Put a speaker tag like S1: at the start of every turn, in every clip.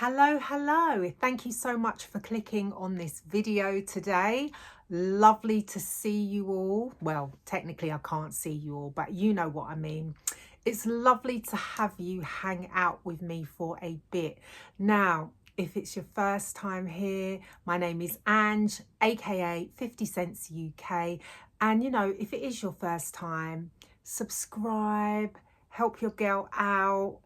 S1: Hello. Thank you so much for clicking on this video today. Lovely to see you all. Well, technically I can't see you all, but you know what I mean. It's lovely to have you hang out with me for a bit. Now, if it's your first time here, my name is Ange, aka 50 Cents UK. And you know, if it is your first time, subscribe, help your girl out.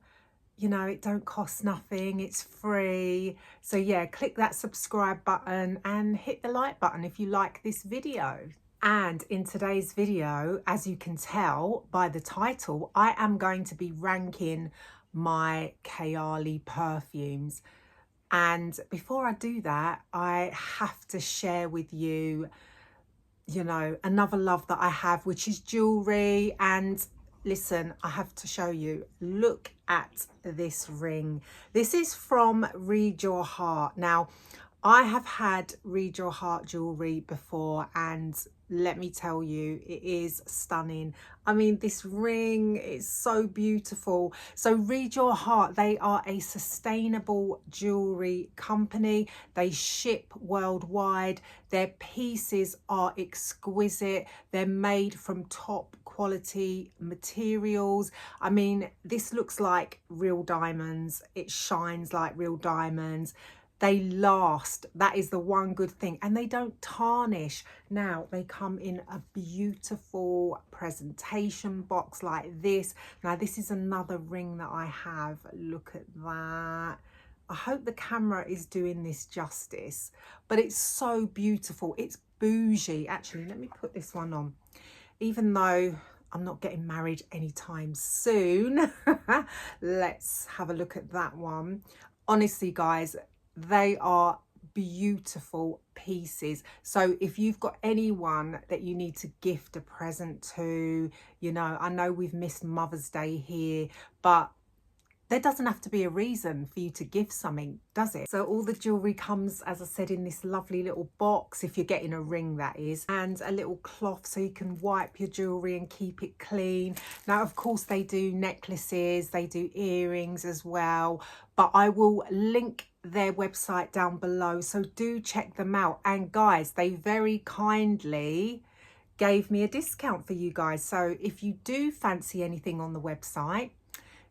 S1: You know, it don't cost nothing, it's free. So yeah, click that subscribe button and hit the like button if you like this video. And in today's video, as you can tell by the title, I am going to be ranking my Kayali perfumes. And before I do that, I have to share with you, you know, another love that I have, which is jewelry. And listen, I have to show you, look at this ring. This is from Read Your Heart. Now, I have had Read Your Heart jewelry before, and let me tell you, it is stunning. I mean, this ring is so beautiful. So Read Your Heart, they are a sustainable jewelry company. They ship worldwide. Their pieces are exquisite. They're made from top quality materials. I mean, this looks like real diamonds. It shines like real diamonds. They last. That is the one good thing. And they don't tarnish. Now, they come in a beautiful presentation box like this. Now, this is another ring that I have. Look at that. I hope the camera is doing this justice. But it's so beautiful. It's bougie. Actually, let me put this one on. Even though I'm not getting married anytime soon. Let's have a look at that one. Honestly, guys, they are beautiful pieces. So if you've got anyone that you need to gift a present to, you know, I know we've missed Mother's Day here, but there doesn't have to be a reason for you to gift something, does it? So all the jewelry comes, as I said, in this lovely little box, if you're getting a ring that is, and a little cloth so you can wipe your jewelry and keep it clean. Now, of course, they do necklaces, they do earrings as well, but I will link their website down below, so do check them out. And guys, they very kindly gave me a discount for you guys. So if you do fancy anything on the website,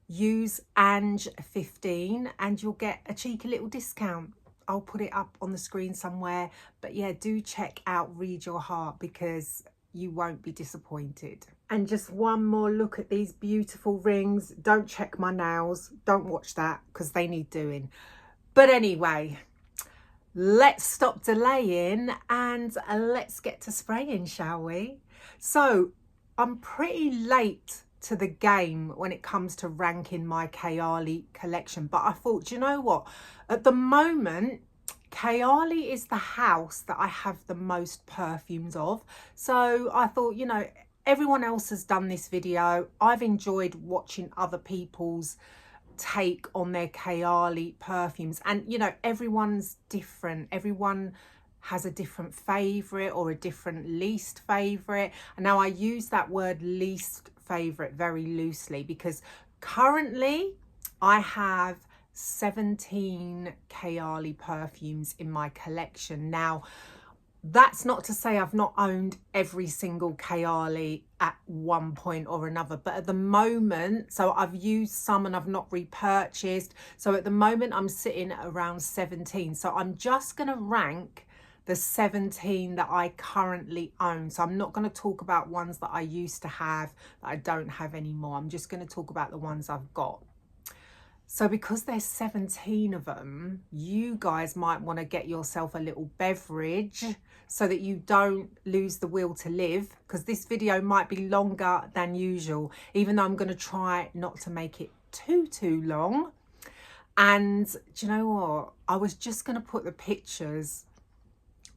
S1: use Ange15 and you'll get a cheeky little discount. I'll put it up on the screen somewhere. But yeah, do check out Read Your Heart because you won't be disappointed. And just one more look at these beautiful rings. Don't check my nails. Don't watch that because they need doing. But anyway, let's stop delaying and let's get to spraying, shall we? So I'm pretty late to the game when it comes to ranking my Kayali collection, but I thought, you know what, at the moment Kayali is the house that I have the most perfumes of. So I thought, you know, everyone else has done this video. I've enjoyed watching other people's take on their Kayali perfumes, and you know, everyone's different. Everyone has a different favorite or a different least favorite. And now I use that word least favorite very loosely because currently I have 17 Kayali perfumes in my collection. Now, that's not to say I've not owned every single Kayali at one point or another, but at the moment, so I've used some and I've not repurchased. So at the moment I'm sitting at around 17. So I'm just going to rank the 17 that I currently own. So I'm not going to talk about ones that I used to have that I don't have anymore. I'm just going to talk about the ones I've got. So because there's 17 of them, you guys might want to get yourself a little beverage so that you don't lose the will to live, because this video might be longer than usual, even though I'm going to try not to make it too long. And do you know what? I was just going to put the pictures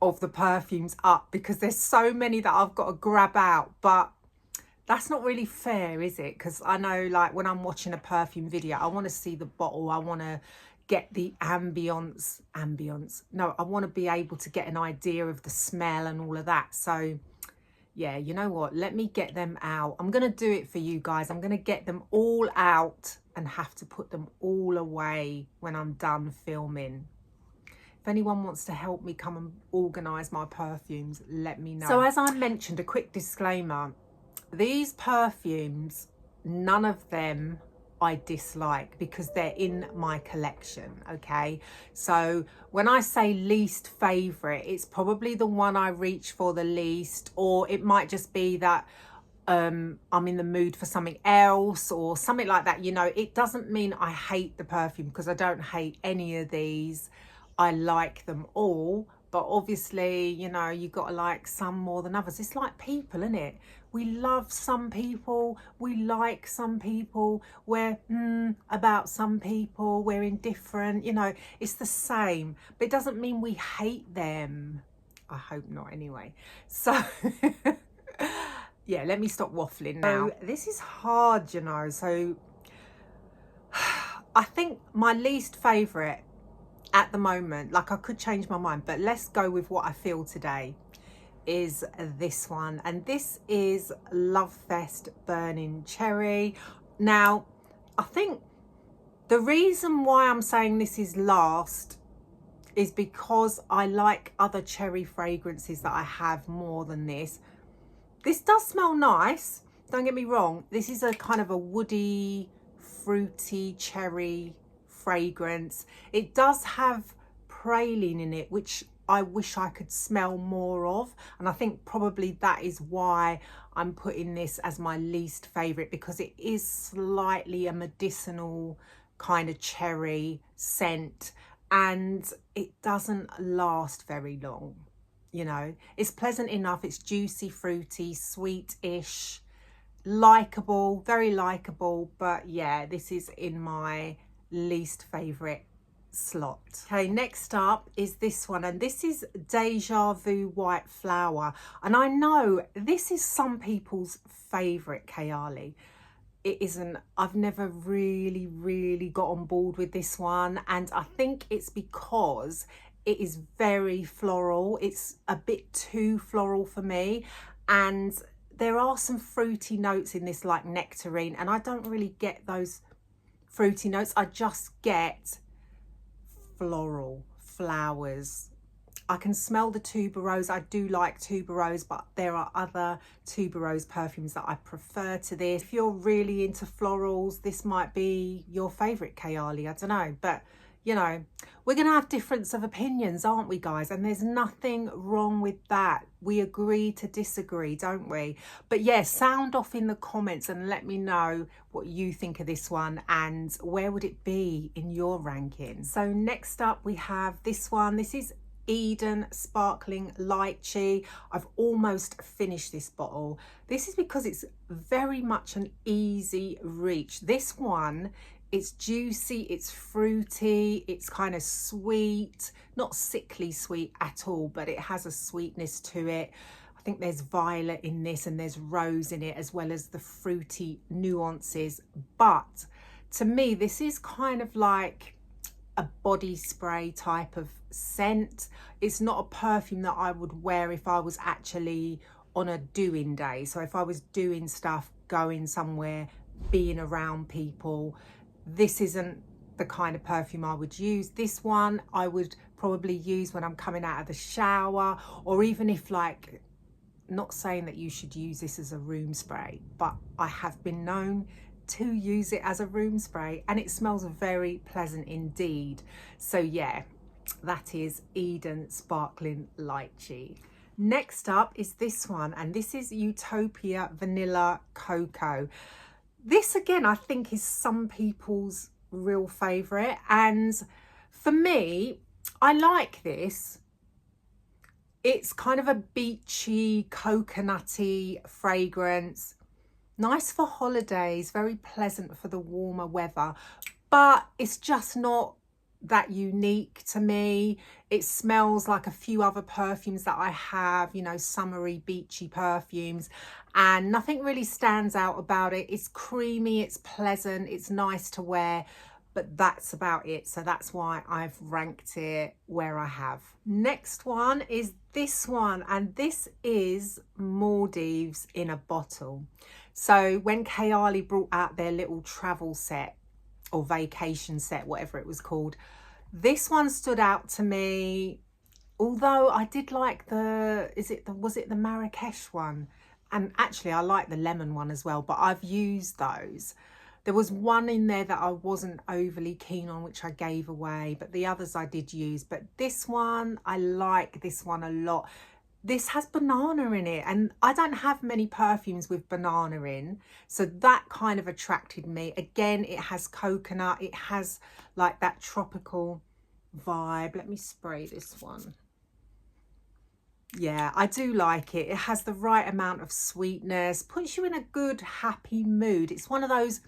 S1: of the perfumes up because there's so many that I've got to grab out, but that's not really fair, is it? Because I know, like, when I'm watching a perfume video, I want to see the bottle. I want to get the ambience. No, I want to be able to get an idea of the smell and all of that. So yeah, you know what? Let me get them out. I'm going to do it for you guys. I'm going to get them all out and have to put them all away when I'm done filming. If anyone wants to help me come and organise my perfumes, let me know. So as I mentioned, a quick disclaimer, these perfumes, none of them I dislike because they're in my collection, okay? So when I say least favourite, it's probably the one I reach for the least, or it might just be that I'm in the mood for something else or something like that. You know, it doesn't mean I hate the perfume, because I don't hate any of these. I like them all, but obviously, you know, you got to like some more than others. It's like people, isn't it? We love some people, we like some people, we're about some people, we're indifferent, you know, it's the same, but it doesn't mean we hate them. I hope not anyway. So yeah, let me stop waffling now. So this is hard, you know, so I think my least favourite at the moment, like I could change my mind, but let's go with what I feel today, is this one. And this is Love Fest Burning Cherry. Now, I think the reason why I'm saying this is last is because I like other cherry fragrances that I have more than this. This does smell nice, don't get me wrong. This is a kind of a woody, fruity cherry fragrance. It does have praline in it, which I wish I could smell more of, and I think probably that is why I'm putting this as my least favorite, because it is slightly a medicinal kind of cherry scent and it doesn't last very long. You know, it's pleasant enough, it's juicy, fruity, sweet-ish, likable, very likable, but yeah, this is in my least favorite slot. Okay, next up is this one, and this is Deja Vu White Flower, and I know this is some people's favorite Kayali. It isn't. I've never really got on board with this one, and I think it's because it is very floral. It's a bit too floral for me, and there are some fruity notes in this, like nectarine, and I don't really get those fruity notes. I just get floral, flowers. I can smell the tuberose. I do like tuberose, but there are other tuberose perfumes that I prefer to this. If you're really into florals, this might be your favorite Kayali, I don't know, but you know, we're going to have difference of opinions, aren't we, guys? And there's nothing wrong with that. We agree to disagree, don't we? But yeah, sound off in the comments and let me know what you think of this one and where would it be in your ranking. So next up we have this one. This is Eden Sparkling Lychee. I've almost finished this bottle. This is because it's very much an easy reach. This one, it's juicy, it's fruity, it's kind of sweet, not sickly sweet at all, but it has a sweetness to it. I think there's violet in this and there's rose in it, as well as the fruity nuances. But to me, this is kind of like a body spray type of scent. It's not a perfume that I would wear if I was actually on a doing day. So if I was doing stuff, going somewhere, being around people, this isn't the kind of perfume I would use. This one I would probably use when I'm coming out of the shower, or even if, like, not saying that you should use this as a room spray, but I have been known to use it as a room spray and it smells very pleasant indeed. So yeah, that is Eden Sparkling Lychee. Next up is this one, and this is Utopia Vanilla Cocoa. This again, I think, is some people's real favourite, and for me, I like this. It's kind of a beachy, coconutty fragrance. Nice for holidays, very pleasant for the warmer weather, but it's just not that unique to me. It smells like a few other perfumes that I have, you know, summery, beachy perfumes, and nothing really stands out about it. It's creamy, it's pleasant, it's nice to wear, but that's about it. So that's why I've ranked it where I have. Next one is this one, and this is Maldives in a bottle. So when Kayali brought out their little travel set, or vacation set, whatever it was called. This one stood out to me, although I did like was it the Marrakesh one? And actually I like the lemon one as well, but I've used those. There was one in there that I wasn't overly keen on, which I gave away, but the others I did use. But this one, I like this one a lot. This has banana in it, and I don't have many perfumes with banana in, so that kind of attracted me. Again, it has coconut, it has like that tropical vibe. Let me spray this one. Yeah, I do like it. It has the right amount of sweetness, puts you in a good, happy mood. It's one of those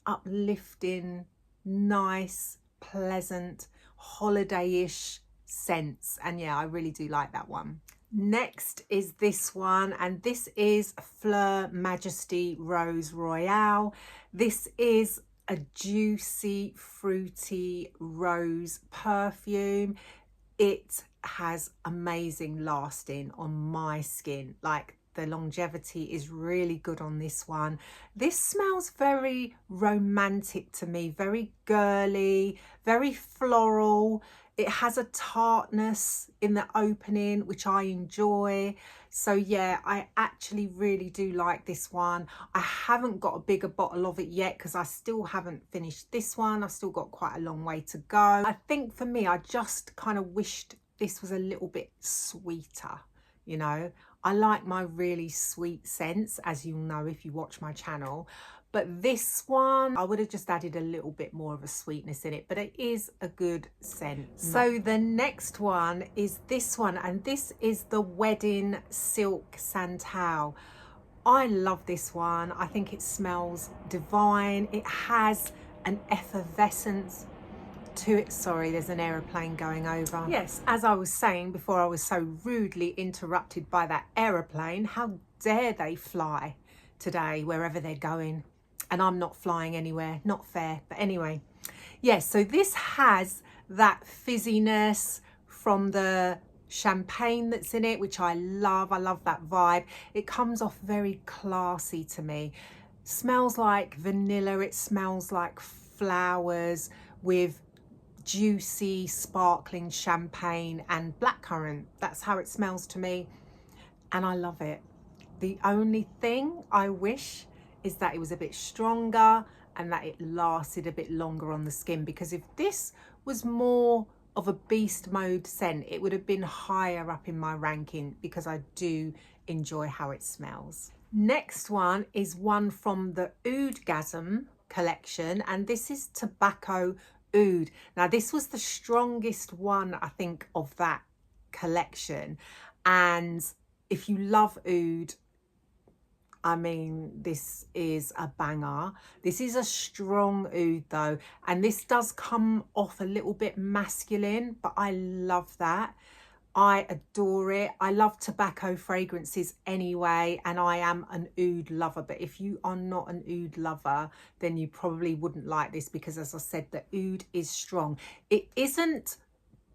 S1: uplifting, nice, pleasant, holiday-ish scents. And yeah, I really do like that one. Next is this one, and this is Fleur Majesty Rose Royale. This is a juicy, fruity rose perfume. It has amazing lasting on my skin. Like, the longevity is really good on this one. This smells very romantic to me, very girly, very floral. It has a tartness in the opening, which I enjoy. So yeah, I actually really do like this one. I haven't got a bigger bottle of it yet because I still haven't finished this one. I've still got quite a long way to go. I think for me, I just kind of wished this was a little bit sweeter, you know. I like my really sweet scents, as you'll know if you watch my channel. But this one, I would have just added a little bit more of a sweetness in it, but it is a good scent. So the next one is this one, and this is the Wedding Silk Santal. I love this one. I think it smells divine. It has an effervescence to it. Sorry, there's an aeroplane going over. Yes, as I was saying before I was so rudely interrupted by that aeroplane, how dare they fly today wherever they're going, and I'm not flying anywhere. Not fair. But anyway, yes, so this has that fizziness from the champagne that's in it, which I love. I love that vibe. It comes off very classy to me. Smells like vanilla. It smells like flowers with juicy, sparkling champagne and blackcurrant. That's how it smells to me, and I love it. The only thing I wish is that it was a bit stronger and that it lasted a bit longer on the skin, because if this was more of a beast mode scent, it would have been higher up in my ranking, because I do enjoy how it smells. Next one is one from the Oudgasm collection, and this is Tobacco Oud. Now this was the strongest one, I think, of that collection, and if you love oud, I mean, this is a banger. This is a strong oud though, and this does come off a little bit masculine, but I love that. I adore it. I love tobacco fragrances anyway, and I am an oud lover. But if you are not an oud lover, then you probably wouldn't like this, because as I said, the oud is strong. It isn't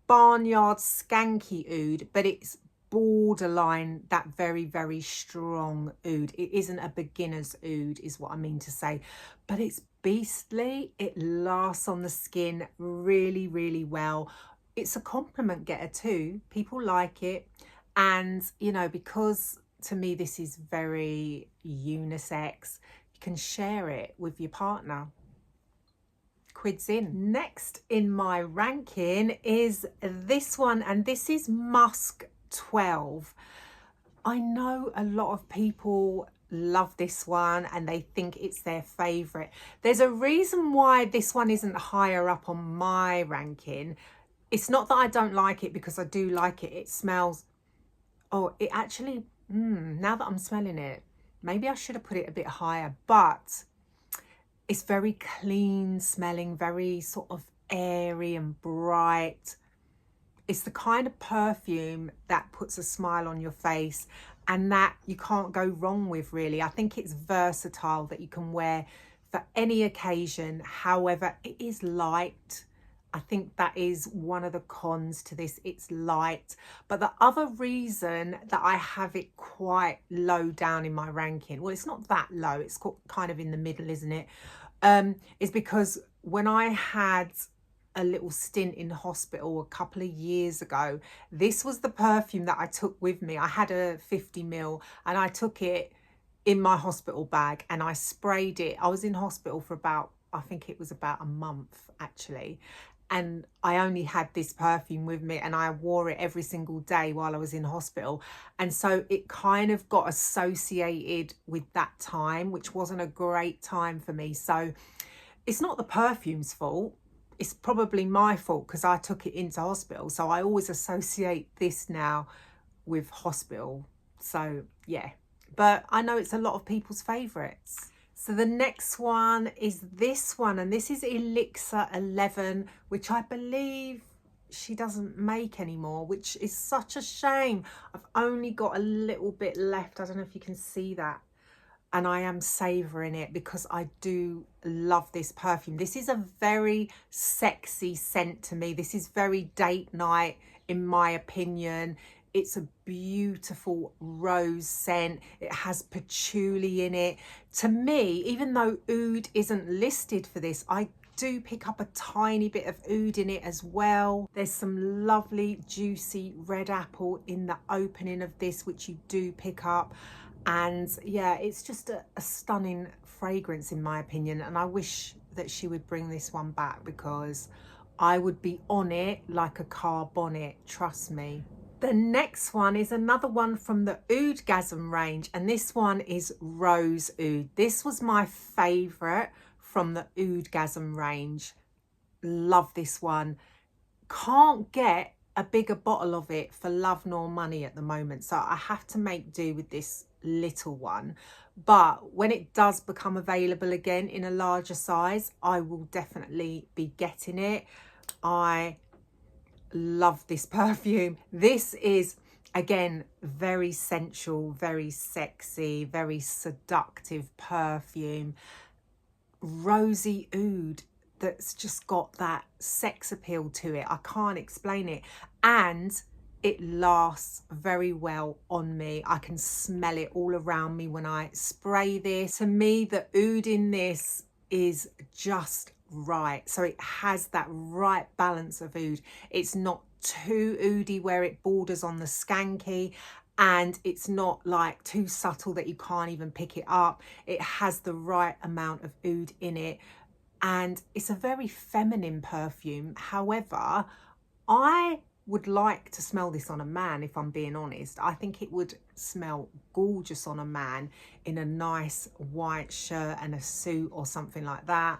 S1: barnyard skanky oud, but it's borderline that very, very strong oud. It isn't a beginner's oud, is what I mean to say, but it's beastly. It lasts on the skin really, really well. It's a compliment getter too. People like it. And, you know, because to me this is very unisex, you can share it with your partner. Quids in. Next in my ranking is this one, and this is Musk 12. I know a lot of people love this one and they think it's their favorite. There's a reason why this one isn't higher up on my ranking. It's not that I don't like it, because I do like it. It smells, oh, it actually, now that I'm smelling it, maybe I should have put it a bit higher, but it's very clean smelling, very sort of airy and bright. It's the kind of perfume that puts a smile on your face and that you can't go wrong with, really. I think it's versatile, that you can wear for any occasion. However, it is light. I think that is one of the cons to this. It's light. But the other reason that I have it quite low down in my ranking, well, it's not that low, it's kind of in the middle, isn't it? Is because when I had a little stint in hospital a couple of years ago, this was the perfume that I took with me. I had a 50ml and I took it in my hospital bag and I sprayed it. I was in hospital for about, I think it was about a month actually. And I only had this perfume with me and I wore it every single day while I was in hospital. And so it kind of got associated with that time, which wasn't a great time for me. So it's not the perfume's fault. It's probably my fault because I took it into hospital. So I always associate this now with hospital. So yeah, but I know it's a lot of people's favourites. So the next one is this one, and this is Elixir 11, which I believe she doesn't make anymore, which is such a shame. I've only got a little bit left. I don't know if you can see that. And I am savouring it because I do love this perfume. This is a very sexy scent to me. This is very date night, in my opinion. It's a beautiful rose scent. It has patchouli in it. To me, even though oud isn't listed for this, I do pick up a tiny bit of oud in it as well. There's some lovely juicy red apple in the opening of this, which you do pick up. And yeah, it's just a stunning fragrance in my opinion. And I wish that she would bring this one back because I would be on it like a car bonnet, trust me. The next one is another one from the Oudgasm range, and this one is Rose Oud. This was my favourite from the Oudgasm range. Love this one. Can't get a bigger bottle of it for love nor money at the moment, so I have to make do with this little one. But when it does become available again in a larger size, I will definitely be getting it. I love this perfume. This is again very sensual, very sexy, very seductive perfume. Rosy oud that's just got that sex appeal to it. I can't explain it. And it lasts very well on me. I can smell it all around me when I spray this. To me, the oud in this is just right. So it has that right balance of oud. It's not too oudy where it borders on the skanky, and it's not like too subtle that you can't even pick it up. It has the right amount of oud in it. And it's a very feminine perfume. However, I would like to smell this on a man, if I'm being honest. I think it would smell gorgeous on a man in a nice white shirt and a suit or something like that.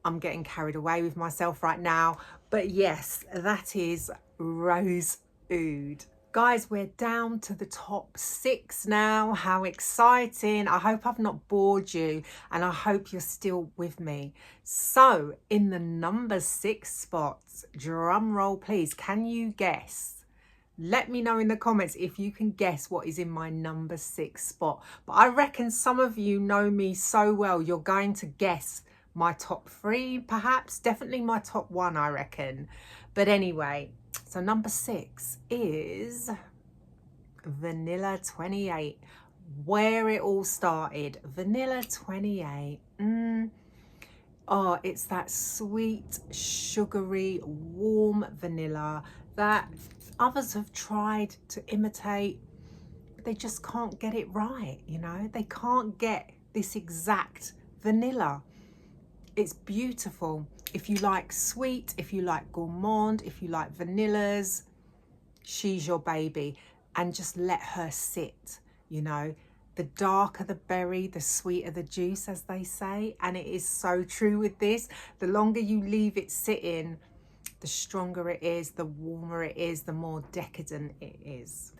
S1: I'm getting carried away with myself right now. But yes, that is Rose Oud. Guys, we're down to the top 6 now. How exciting. I hope I've not bored you and I hope you're still with me. So in the number 6 spots, drum roll please, can you guess? Let me know in the comments if you can guess what is in my number 6 spot. But I reckon some of you know me so well, you're going to guess my top 3 perhaps, definitely my top 1 I reckon. But anyway, so number 6 is Vanilla 28, where it all started. Vanilla 28. Oh, it's that sweet, sugary, warm vanilla that others have tried to imitate, but they just can't get it right, you know? They can't get this exact vanilla. It's beautiful. If you like sweet, if you like gourmand, if you like vanillas, she's your baby. And just let her sit, you know. The darker the berry, the sweeter the juice, as they say. And it is so true with this. The longer you leave it sitting, the stronger it is, the warmer it is, the more decadent it is.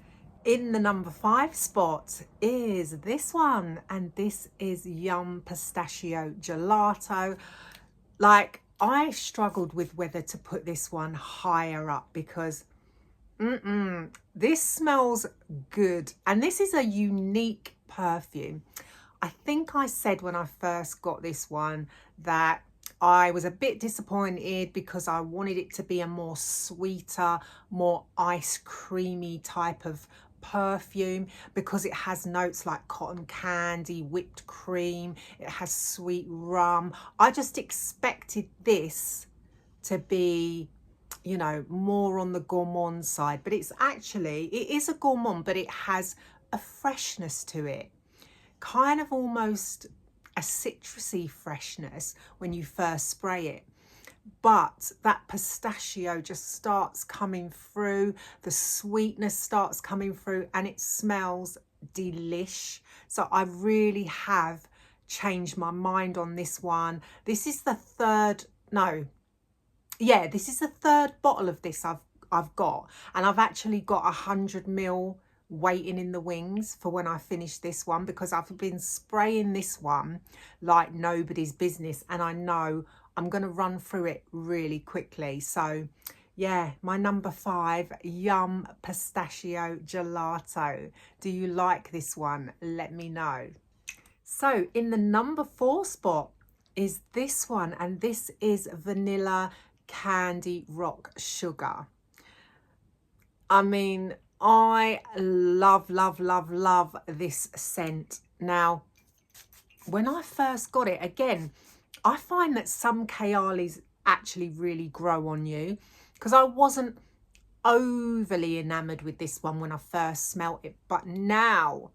S1: In the number 5 spot is this one, and this is Yum Pistachio Gelato. Like, I struggled with whether to put this one higher up because this smells good, and this is a unique perfume. I think I said when I first got this one that I was a bit disappointed because I wanted it to be a more sweeter, more ice creamy type of perfume because it has notes like cotton candy, whipped cream, it has sweet rum. I just expected this to be, you know, more on the gourmand side, but it's actually, it is a gourmand, but it has a freshness to it, kind of almost a citrusy freshness when you first spray it. But that pistachio just starts coming through, the sweetness starts coming through, and it smells delish. So I really have changed my mind on this one. This is the third, no, yeah, this is the third bottle of this I've got, and I've actually got 100 ml waiting in the wings for when I finish this one, because I've been spraying this one like nobody's business, and I know I'm going to run through it really quickly. So yeah, my number 5, Yum Pistachio Gelato. Do you like this one? Let me know. So in the number 4 spot is this one, and this is Vanilla Candy Rock Sugar. I mean, I love, love, love, love this scent. Now, when I first got it, again, I find that some Kayalis actually really grow on you, because I wasn't overly enamored with this one when I first smelt it, but now,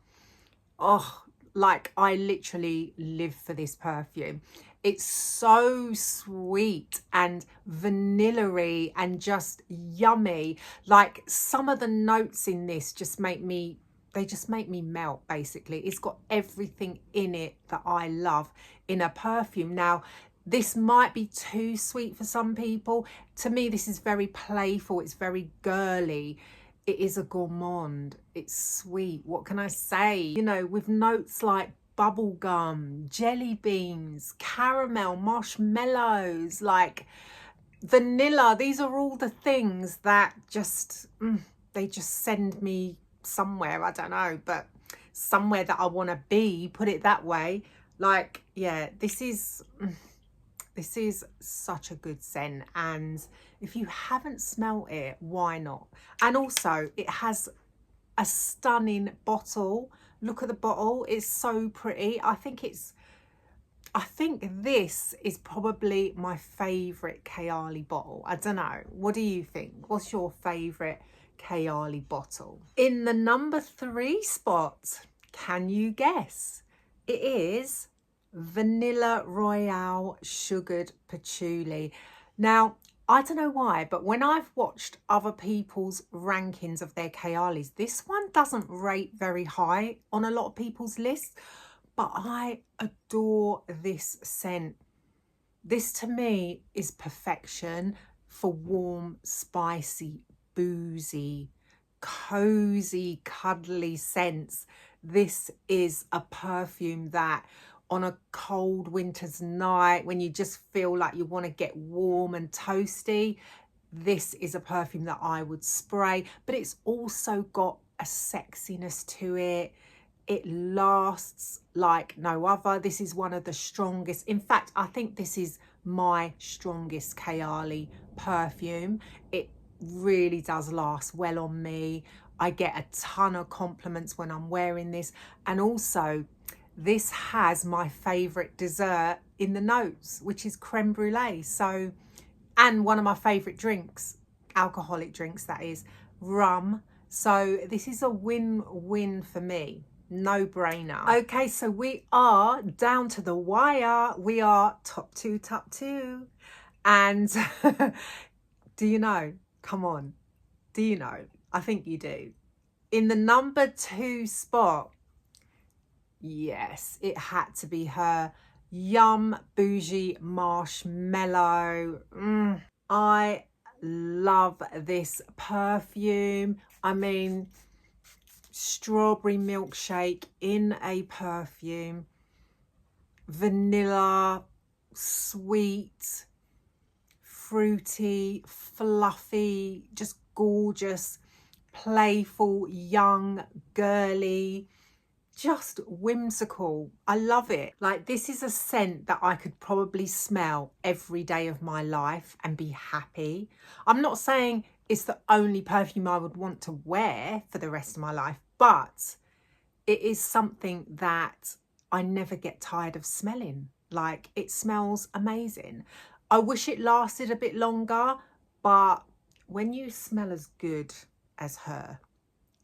S1: oh, like I literally live for this perfume. It's so sweet and vanilla-y and just yummy. Like some of the notes in this just make me, they just make me melt, basically. It's got everything in it that I love in a perfume. Now, this might be too sweet for some people. To me, this is very playful. It's very girly. It is a gourmand. It's sweet. What can I say? You know, with notes like bubblegum, jelly beans, caramel, marshmallows, like vanilla. These are all the things that just, they just send me somewhere, I don't know, but somewhere that I want to be, put it that way. Like, yeah, this is such a good scent, and if you haven't smelt it, why not? And also it has a stunning bottle. Look at the bottle, it's so pretty. I think this is probably my favorite Kayali bottle. I don't know, what do you think? What's your favorite Kayali bottle? In the number 3 spot, can you guess? It is Vanilla Royale Sugared Patchouli. Now, I don't know why, but when I've watched other people's rankings of their Kayalis, this one doesn't rate very high on a lot of people's lists, but I adore this scent. This to me is perfection for warm, spicy, boozy, cozy, cuddly scents. This is a perfume that on a cold winter's night, when you just feel like you want to get warm and toasty, this is a perfume that I would spray. But it's also got a sexiness to it. It lasts like no other. This is one of the strongest. In fact, I think this is my strongest Kayali perfume. It really does last well on me. I get a ton of compliments when I'm wearing this. And also, this has my favorite dessert in the notes, which is creme brulee. So, and one of my favorite drinks, alcoholic drinks, that is, rum. So this is a win-win for me. No brainer. Okay, so we are down to the wire. We are top two. And do you know? Come on. Do you know? I think you do. In the number 2 spot, yes, it had to be her, Yum Bougie Marshmallow. I love this perfume. I mean, strawberry milkshake in a perfume, vanilla, sweet, fruity, fluffy, just gorgeous, playful, young, girly, just whimsical. I love it. Like, this is a scent that I could probably smell every day of my life and be happy. I'm not saying it's the only perfume I would want to wear for the rest of my life, but it is something that I never get tired of smelling. Like, it smells amazing. I wish it lasted a bit longer, but when you smell as good as her,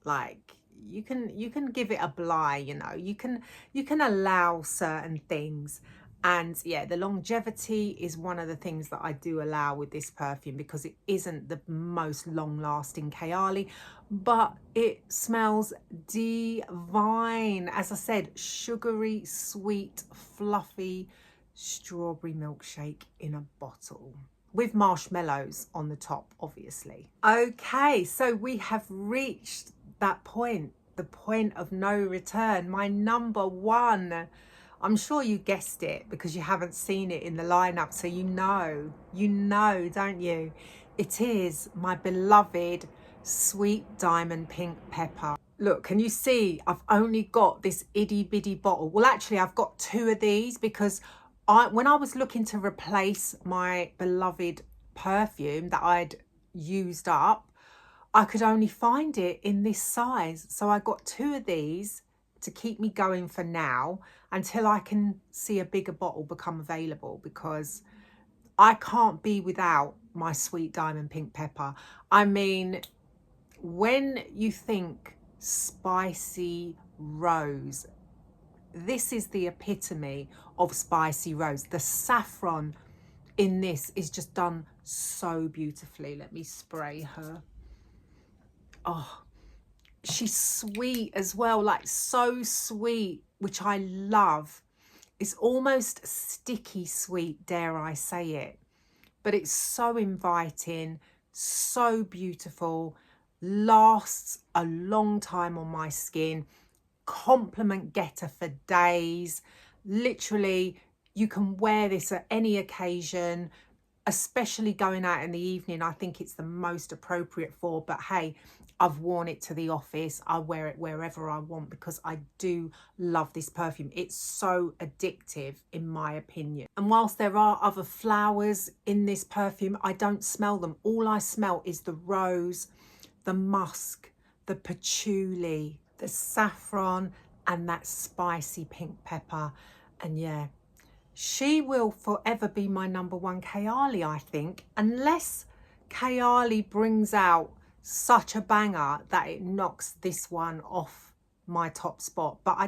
S1: like, you can give it a bly, you know, you can allow certain things. And yeah, the longevity is one of the things that I do allow with this perfume, because it isn't the most long-lasting Kayali, but it smells divine. As I said, sugary, sweet, fluffy strawberry milkshake in a bottle with marshmallows on the top, obviously. Okay, so we have reached that point, the point of no return, my number one. I'm sure you guessed it because you haven't seen it in the lineup, so you know, don't you? It is my beloved Sweet Diamond Pink Pepper. Look, can you see I've only got this itty bitty bottle? Well, actually, I've got two of these because when I was looking to replace my beloved perfume that I'd used up, I could only find it in this size. So I got two of these to keep me going for now until I can see a bigger bottle become available, because I can't be without my Sweet Diamond Pink Pepper. I mean, when you think spicy rose, this is the epitome of spicy rose. The saffron in this is just done so beautifully. Let me spray her. Oh, she's sweet as well, like so sweet, which I love. It's almost sticky sweet, dare I say it, but it's so inviting, so beautiful, lasts a long time on my skin, compliment getter for days. Literally, you can wear this at any occasion, especially going out in the evening. I think it's the most appropriate for, but hey, I've worn it to the office. I wear it wherever I want because I do love this perfume. It's so addictive, in my opinion. And whilst there are other flowers in this perfume, I don't smell them. All I smell is the rose, the musk, the patchouli, the saffron, and that spicy pink pepper. And yeah, she will forever be my number one Kayali, I think, unless Kayali brings out such a banger that it knocks this one off my top spot. But I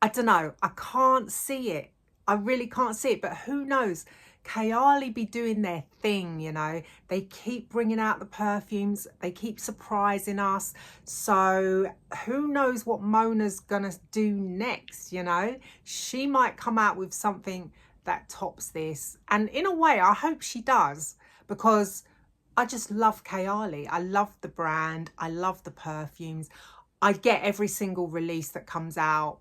S1: don't know, I can't see it. I really can't see it, but who knows? Kayali be doing their thing, you know. They keep bringing out the perfumes, they keep surprising us. So who knows what Mona's gonna do next, you know? She might come out with something that tops this, and in a way I hope she does, because I just love Kayali. I love the brand, I love the perfumes. I get every single release that comes out.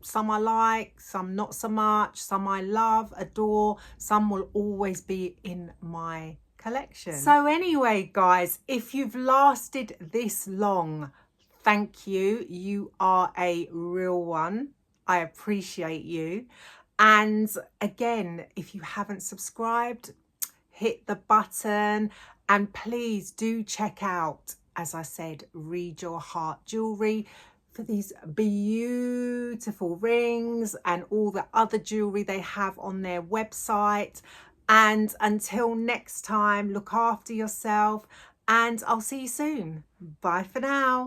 S1: Some I like, some not so much, some I love, adore, some will always be in my collection. So anyway, guys, if you've lasted this long, thank you. You are a real one. I appreciate you. And again, if you haven't subscribed, hit the button, and please do check out, as I said, Read Your Heart Jewelry for these beautiful rings and all the other jewelry they have on their website. And until next time, look after yourself, and I'll see you soon. Bye for now.